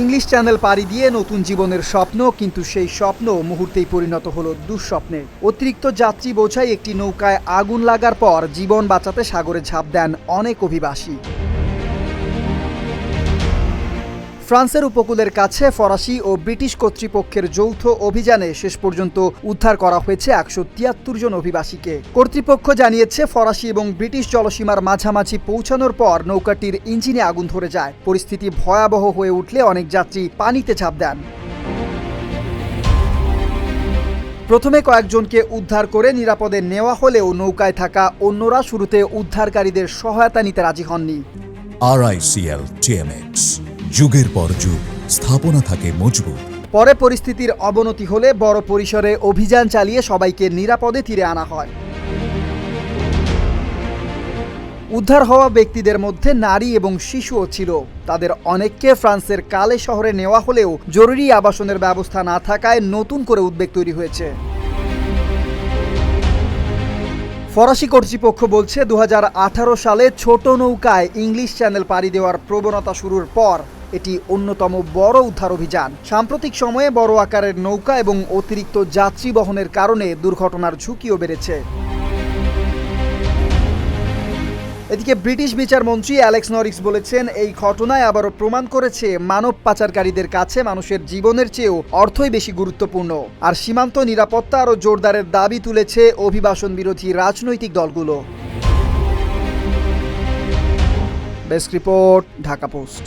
English channel পাড়ি দিয়ে নতুন জীবনের স্বপ্ন, কিন্তু সেই স্বপ্ন মুহূর্তেই পরিণত হলো দুঃস্বপ্নে। অতিরিক্ত যাত্রী বোঝাই একটি নৌকায় আগুন লাগার পর জীবন বাঁচাতে সাগরে ঝাঁপ দেন অনেক অভিবাসী। ফ্রান্সের উপকূলের কাছে ফরাসি ও ব্রিটিশ কর্তৃপক্ষের যৌথ অভিযানে শেষ পর্যন্ত উদ্ধার করা হয়েছে ১৭৩ জন অভিবাসীকে। কর্তৃপক্ষ জানিয়েছে, ফরাসি এবং ব্রিটিশ জলসীমার মাঝামাঝি পৌঁছানোর পর নৌকাটির ইঞ্জিনে আগুন ধরে যায়। পরিস্থিতি ভয়াবহ হয়ে উঠলে অনেক যাত্রী পানিতে ঝাঁপ দেন। প্রথমে কয়েকজনকে উদ্ধার করে নিরাপদে নেওয়া হলেও নৌকায় থাকা অন্যরা শুরুতে উদ্ধারকারীদের সহায়তা নিতে রাজি হননি। RICL TMX, যুগের পর যুগ স্থাপনা থাকে মজবুত। পরে পরিস্থিতির অবনতি হলে বড় পরিসরে অভিযান চালিয়ে সবাইকে নিরাপদে তীরে আনা হয়। উদ্ধার হওয়া ব্যক্তিদের মধ্যে নারী এবং শিশুও ছিল। তাদের অনেককে ফ্রান্সের কালে শহরে নেওয়া হলেও জরুরি আবাসনের ব্যবস্থা না থাকায় নতুন করে উদ্বেগ তৈরি হয়েছে। ফরাসি কর্তৃপক্ষ বলছে, ২০১৮ সালে ছোট নৌকায় ইংলিশ চ্যানেল পাড়ি দেওয়ার প্রবণতা শুরুর পর এটি অন্যতম বড় উদ্ধার অভিযান। সাম্প্রতিক সময়ে বড় আকারের নৌকা এবং অতিরিক্ত যাত্রী বহনের কারণে দুর্ঘটনার ঝুঁকিও বেড়েছে। এদিকে ব্রিটিশ বিচারমন্ত্রী অ্যালেক্স নরিক্স বলেছেন, এই ঘটনায় আবারও প্রমাণ করেছে মানব পাচারকারীদের কাছে মানুষের জীবনের চেয়েও অর্থই বেশি গুরুত্বপূর্ণ। আর সীমান্ত নিরাপত্তা আরও জোরদারের দাবি তুলেছে অভিবাসন বিরোধী রাজনৈতিক দলগুলো। Desk report, Dhaka post.